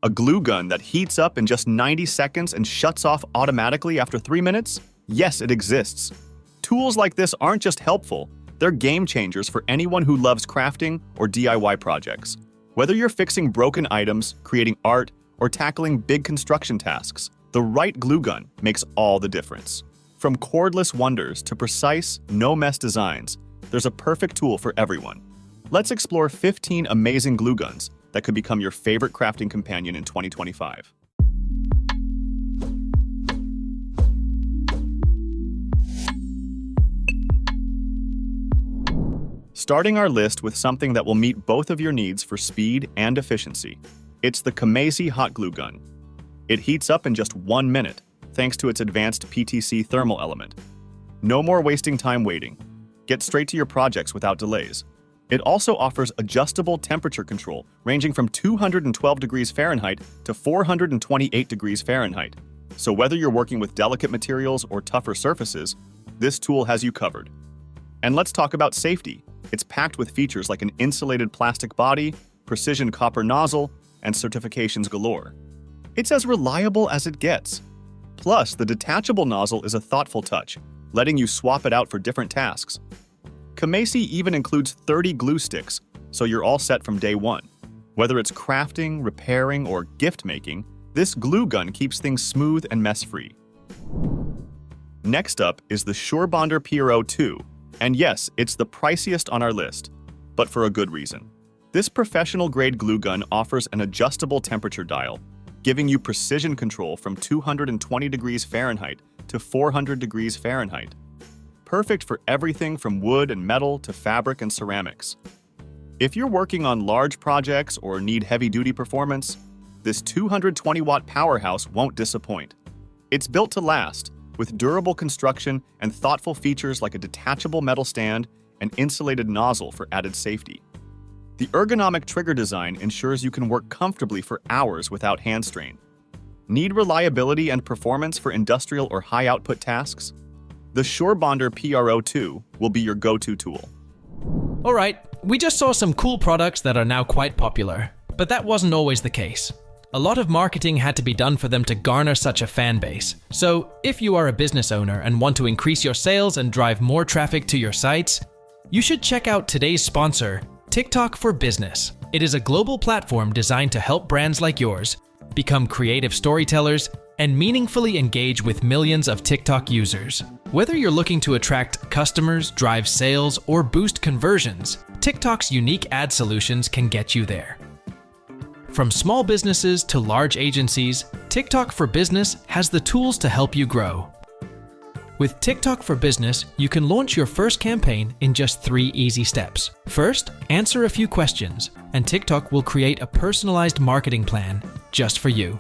A glue gun that heats up in just 90 seconds and shuts off automatically after 3 minutes? Yes, it exists. Tools like this aren't just helpful, they're game changers for anyone who loves crafting or DIY projects. Whether you're fixing broken items, creating art, or tackling big construction tasks, the right glue gun makes all the difference. From cordless wonders to precise, no-mess designs, there's a perfect tool for everyone. Let's explore 15 amazing glue guns that could become your favorite crafting companion in 2025. Starting our list with something that will meet both of your needs for speed and efficiency. It's the Community Hot Glue Gun. It heats up in just 1 minute, thanks to its advanced PTC thermal element. No more wasting time waiting. Get straight to your projects without delays. It also offers adjustable temperature control, ranging from 212 degrees Fahrenheit to 428 degrees Fahrenheit. So whether you're working with delicate materials or tougher surfaces, this tool has you covered. And let's talk about safety. It's packed with features like an insulated plastic body, precision copper nozzle, and certifications galore. It's as reliable as it gets. Plus, the detachable nozzle is a thoughtful touch, letting you swap it out for different tasks. Community even includes 30 glue sticks, so you're all set from day one. Whether it's crafting, repairing, or gift making, this glue gun keeps things smooth and mess-free. Next up is the SureBonder PRO 2. And yes, it's the priciest on our list, but for a good reason. This professional-grade glue gun offers an adjustable temperature dial, giving you precision control from 220 degrees Fahrenheit to 400 degrees Fahrenheit. Perfect for everything from wood and metal to fabric and ceramics. If you're working on large projects or need heavy-duty performance, this 220-watt powerhouse won't disappoint. It's built to last, with durable construction and thoughtful features like a detachable metal stand and insulated nozzle for added safety. The ergonomic trigger design ensures you can work comfortably for hours without hand strain. Need reliability and performance for industrial or high-output tasks? The SureBonder PRO 2 will be your go-to tool. Alright, we just saw some cool products that are now quite popular, but that wasn't always the case. A lot of marketing had to be done for them to garner such a fan base. So, if you are a business owner and want to increase your sales and drive more traffic to your sites, you should check out today's sponsor, TikTok for Business. It is a global platform designed to help brands like yours become creative storytellers and meaningfully engage with millions of TikTok users. Whether you're looking to attract customers, drive sales, or boost conversions, TikTok's unique ad solutions can get you there. From small businesses to large agencies, TikTok for Business has the tools to help you grow. With TikTok for Business, you can launch your first campaign in just 3 easy steps. First, answer a few questions, and TikTok will create a personalized marketing plan just for you.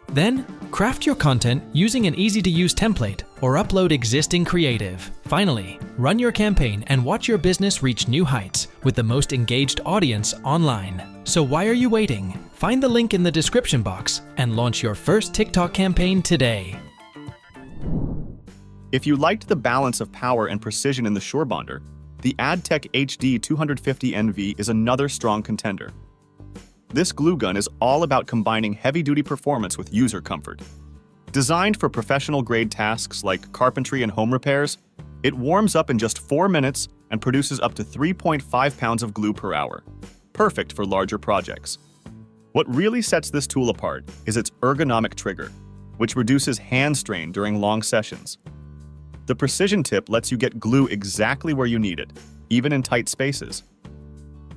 Then, craft your content using an easy-to-use template or upload existing creative. Finally, run your campaign and watch your business reach new heights with the most engaged audience online. So why are you waiting? Find the link in the description box and launch your first TikTok campaign today. If you liked the balance of power and precision in the SureBonder, the AdTech HD 250NV is another strong contender. This glue gun is all about combining heavy-duty performance with user comfort. Designed for professional-grade tasks like carpentry and home repairs, it warms up in just 4 minutes and produces up to 3.5 pounds of glue per hour. Perfect for larger projects. What really sets this tool apart is its ergonomic trigger, which reduces hand strain during long sessions. The precision tip lets you get glue exactly where you need it, even in tight spaces.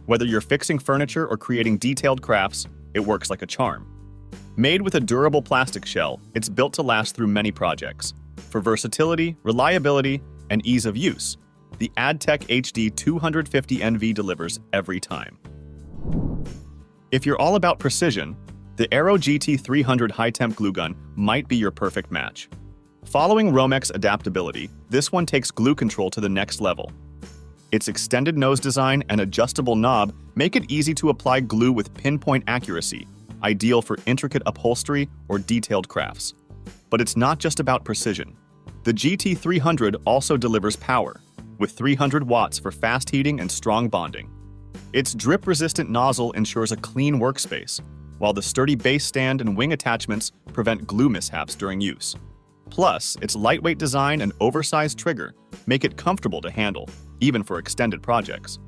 Whether you're fixing furniture or creating detailed crafts, it works like a charm. Made with a durable plastic shell, it's built to last through many projects. For versatility, reliability, and ease of use, the AdTech HD 250NV delivers every time. If you're all about precision, the Aero GT300 high-temp glue gun might be your perfect match. Following Romex adaptability, this one takes glue control to the next level. Its extended nose design and adjustable knob make it easy to apply glue with pinpoint accuracy, ideal for intricate upholstery or detailed crafts. But it's not just about precision. The GT300 also delivers power, with 300 watts for fast heating and strong bonding. Its drip-resistant nozzle ensures a clean workspace, while the sturdy base stand and wing attachments prevent glue mishaps during use. Plus, its lightweight design and oversized trigger make it comfortable to handle, even for extended projects.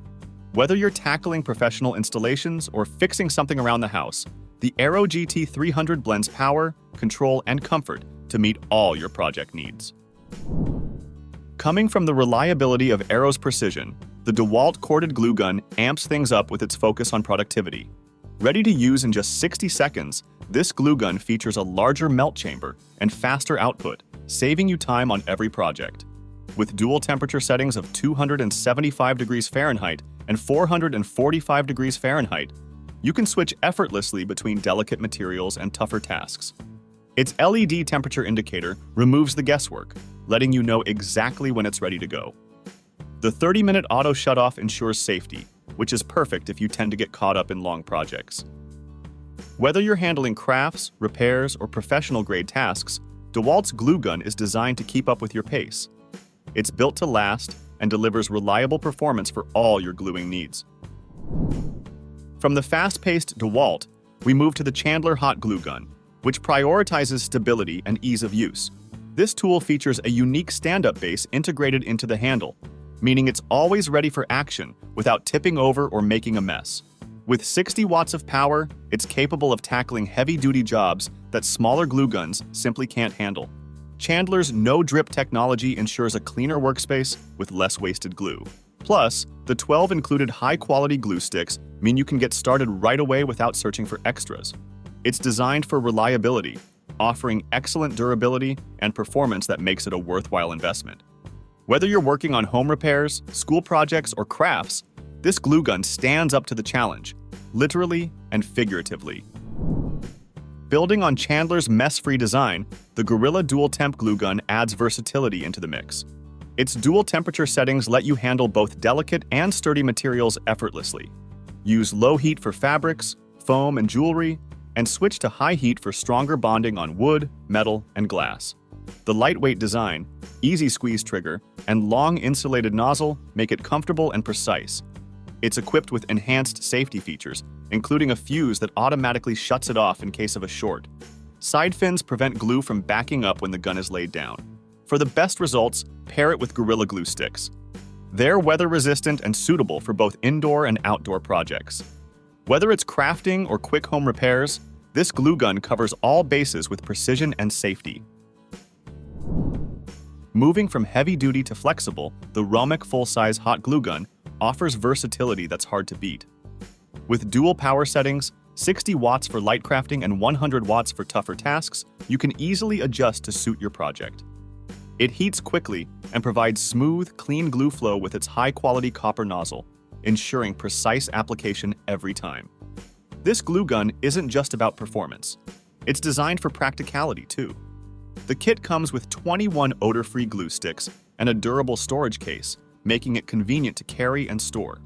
Whether you're tackling professional installations or fixing something around the house, the Aero GT300 blends power, control, and comfort to meet all your project needs. Coming from the reliability of Aero's precision, the DeWalt corded glue gun amps things up with its focus on productivity. Ready to use in just 60 seconds, this glue gun features a larger melt chamber and faster output, saving you time on every project. With dual temperature settings of 275 degrees Fahrenheit and 445 degrees Fahrenheit, you can switch effortlessly between delicate materials and tougher tasks. Its LED temperature indicator removes the guesswork, letting you know exactly when it's ready to go. The 30-minute auto shutoff ensures safety, which is perfect if you tend to get caught up in long projects. Whether you're handling crafts, repairs, or professional-grade tasks, DeWalt's glue gun is designed to keep up with your pace. It's built to last and delivers reliable performance for all your gluing needs. From the fast-paced DeWalt, we move to the Chandler Hot Glue Gun, which prioritizes stability and ease of use. This tool features a unique stand-up base integrated into the handle, meaning it's always ready for action without tipping over or making a mess. With 60 watts of power, it's capable of tackling heavy-duty jobs that smaller glue guns simply can't handle. Chandler's no-drip technology ensures a cleaner workspace with less wasted glue. Plus, the 12 included high-quality glue sticks mean you can get started right away without searching for extras. It's designed for reliability, offering excellent durability and performance that makes it a worthwhile investment. Whether you're working on home repairs, school projects, or crafts, this glue gun stands up to the challenge, literally and figuratively. Building on Chandler's mess-free design, the Gorilla Dual Temp Glue Gun adds versatility into the mix. Its dual temperature settings let you handle both delicate and sturdy materials effortlessly. Use low heat for fabrics, foam, and jewelry, and switch to high heat for stronger bonding on wood, metal, and glass. The lightweight design, easy squeeze trigger, and long insulated nozzle make it comfortable and precise. It's equipped with enhanced safety features, including a fuse that automatically shuts it off in case of a short. Side fins prevent glue from backing up when the gun is laid down. For the best results, pair it with Gorilla Glue sticks. They're weather-resistant and suitable for both indoor and outdoor projects. Whether it's crafting or quick home repairs, this glue gun covers all bases with precision and safety. Moving from heavy-duty to flexible, the Romic full-size hot glue gun offers versatility that's hard to beat. With dual power settings, 60 watts for light crafting and 100 watts for tougher tasks, you can easily adjust to suit your project. It heats quickly and provides smooth, clean glue flow with its high-quality copper nozzle, ensuring precise application every time. This glue gun isn't just about performance. It's designed for practicality, too. The kit comes with 21 odor-free glue sticks and a durable storage case, making it convenient to carry and store.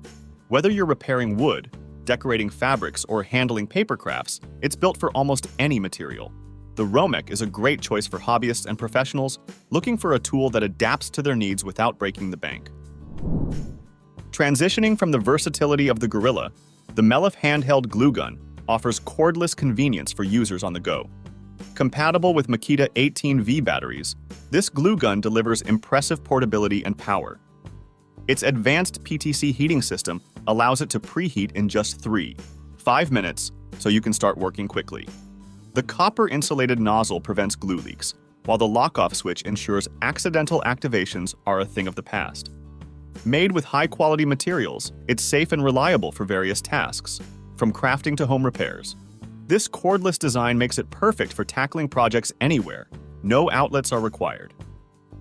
Whether you're repairing wood, decorating fabrics, or handling paper crafts, it's built for almost any material. The Romic is a great choice for hobbyists and professionals looking for a tool that adapts to their needs without breaking the bank. Transitioning from the versatility of the Gorilla, the Melif handheld glue gun offers cordless convenience for users on the go. Compatible with Makita 18V batteries, this glue gun delivers impressive portability and power. Its advanced PTC heating system allows it to preheat in just 5 minutes, so you can start working quickly. The copper-insulated nozzle prevents glue leaks, while the lock-off switch ensures accidental activations are a thing of the past. Made with high-quality materials, it's safe and reliable for various tasks, from crafting to home repairs. This cordless design makes it perfect for tackling projects anywhere. No outlets are required.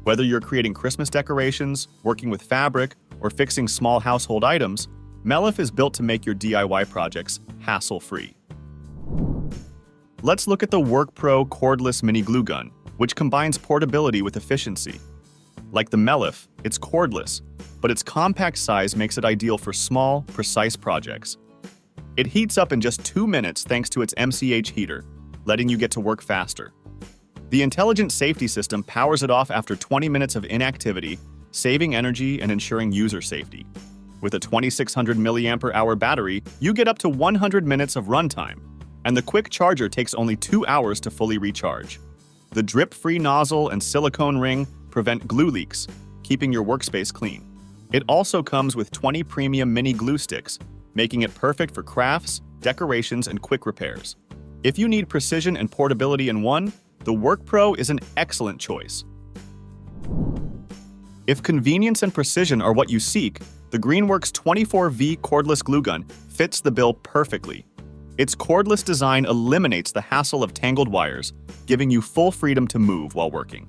Whether you're creating Christmas decorations, working with fabric, or fixing small household items, Melif is built to make your DIY projects hassle-free. Let's look at the WorkPro cordless mini glue gun, which combines portability with efficiency. Like the Melif, it's cordless, but its compact size makes it ideal for small, precise projects. It heats up in just 2 minutes thanks to its MCH heater, letting you get to work faster. The intelligent safety system powers it off after 20 minutes of inactivity, saving energy and ensuring user safety. With a 2600 mAh battery, you get up to 100 minutes of runtime. and the quick charger takes only 2 hours to fully recharge. The drip-free nozzle and silicone ring prevent glue leaks, keeping your workspace clean. It also comes with 20 premium mini glue sticks, making it perfect for crafts, decorations, and quick repairs. If you need precision and portability in one, the WorkPro is an excellent choice. If convenience and precision are what you seek, the Greenworks 24V cordless glue gun fits the bill perfectly. Its cordless design eliminates the hassle of tangled wires, giving you full freedom to move while working.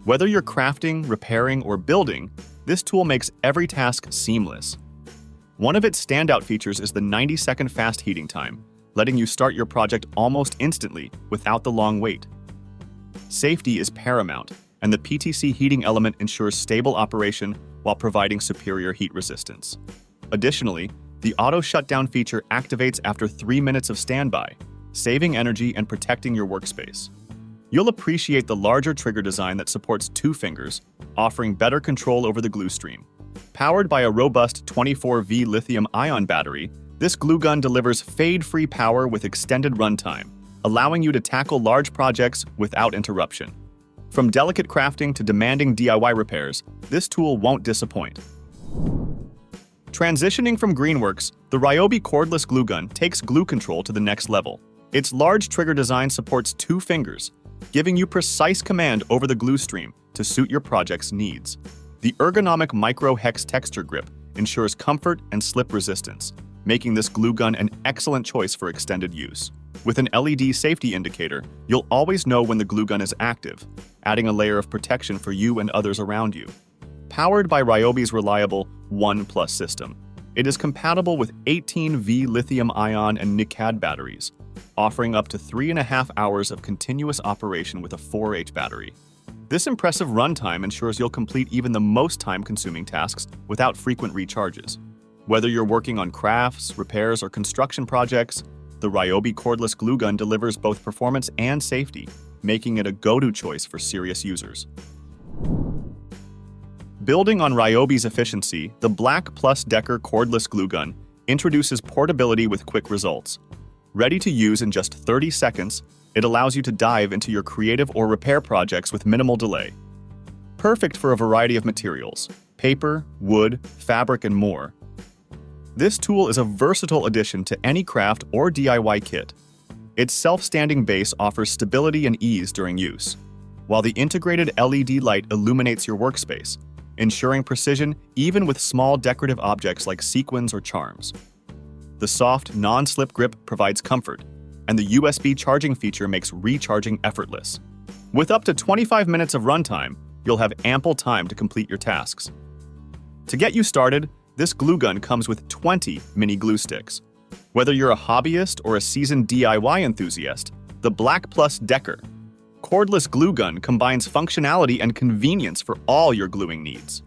Whether you're crafting, repairing, or building, this tool makes every task seamless. One of its standout features is the 90-second fast heating time, letting you start your project almost instantly without the long wait. Safety is paramount, and the PTC heating element ensures stable operation while providing superior heat resistance. Additionally, the auto shutdown feature activates after 3 minutes of standby, saving energy and protecting your workspace. You'll appreciate the larger trigger design that supports 2 fingers, offering better control over the glue stream. Powered by a robust 24V lithium-ion battery, this glue gun delivers fade-free power with extended runtime, allowing you to tackle large projects without interruption. From delicate crafting to demanding DIY repairs, this tool won't disappoint. Transitioning from Greenworks, the Ryobi cordless glue gun takes glue control to the next level. Its large trigger design supports 2 fingers, giving you precise command over the glue stream to suit your project's needs. The ergonomic micro-hex texture grip ensures comfort and slip resistance, making this glue gun an excellent choice for extended use. With an LED safety indicator, you'll always know when the glue gun is active, adding a layer of protection for you and others around you. Powered by Ryobi's reliable 1+ system, it is compatible with 18V lithium-ion and NiCad batteries, offering up to 3.5 hours of continuous operation with a 4H battery. This impressive runtime ensures you'll complete even the most time-consuming tasks without frequent recharges. Whether you're working on crafts, repairs, or construction projects, the Ryobi cordless glue gun delivers both performance and safety, making it a go-to choice for serious users. Building on Ryobi's efficiency, the Black Plus Decker cordless glue gun introduces portability with quick results. Ready to use in just 30 seconds, it allows you to dive into your creative or repair projects with minimal delay. Perfect for a variety of materials: paper, wood, fabric, and more. This tool is a versatile addition to any craft or DIY kit. Its self-standing base offers stability and ease during use, while the integrated LED light illuminates your workspace, ensuring precision even with small decorative objects like sequins or charms. The soft, non-slip grip provides comfort, and the USB charging feature makes recharging effortless. With up to 25 minutes of runtime, you'll have ample time to complete your tasks. To get you started, this glue gun comes with 20 mini glue sticks. Whether you're a hobbyist or a seasoned DIY enthusiast, the Black Plus Decker cordless glue gun combines functionality and convenience for all your gluing needs.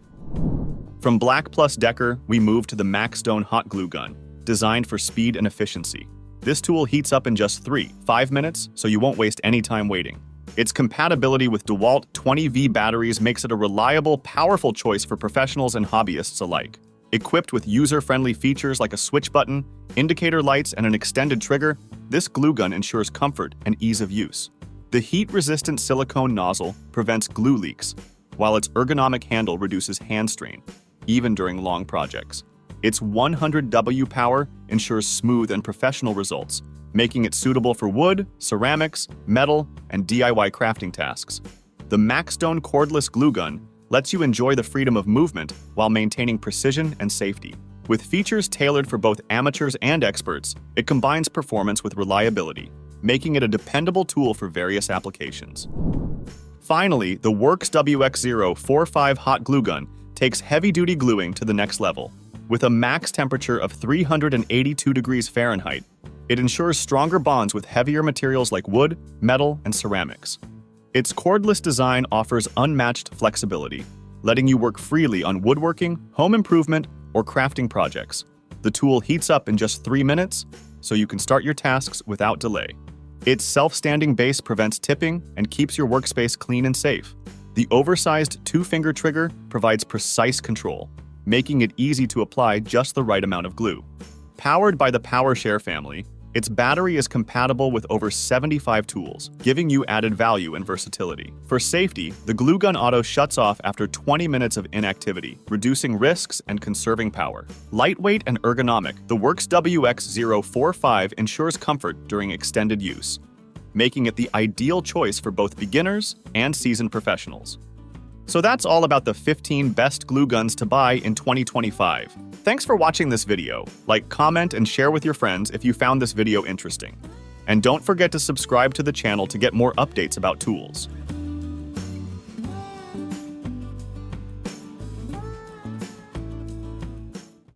From Black Plus Decker, we move to the Maxstone hot glue gun, designed for speed and efficiency. This tool heats up in just 5 minutes, so you won't waste any time waiting. Its compatibility with DeWalt 20V batteries makes it a reliable, powerful choice for professionals and hobbyists alike. Equipped with user-friendly features like a switch button, indicator lights, and an extended trigger, this glue gun ensures comfort and ease of use. The heat-resistant silicone nozzle prevents glue leaks, while its ergonomic handle reduces hand strain, even during long projects. Its 100W power ensures smooth and professional results, making it suitable for wood, ceramics, metal, and DIY crafting tasks. The Maxstone cordless glue gun lets you enjoy the freedom of movement while maintaining precision and safety. With features tailored for both amateurs and experts, it combines performance with reliability, making it a dependable tool for various applications. Finally, the Works WX045 hot glue gun takes heavy-duty gluing to the next level. With a max temperature of 382 degrees Fahrenheit, it ensures stronger bonds with heavier materials like wood, metal, and ceramics. Its cordless design offers unmatched flexibility, letting you work freely on woodworking, home improvement, or crafting projects. The tool heats up in just 3 minutes, so you can start your tasks without delay. Its self-standing base prevents tipping and keeps your workspace clean and safe. The oversized 2-finger trigger provides precise control, making it easy to apply just the right amount of glue. Powered by the PowerShare family, Its battery is compatible with over 75 tools, giving you added value and versatility. For safety, the glue gun auto shuts off after 20 minutes of inactivity, reducing risks and conserving power. Lightweight and ergonomic, the Works WX045 ensures comfort during extended use, making it the ideal choice for both beginners and seasoned professionals. So that's all about the 15 best glue guns to buy in 2025. Thanks for watching this video. Like, comment, and share with your friends if you found this video interesting. And don't forget to subscribe to the channel to get more updates about tools.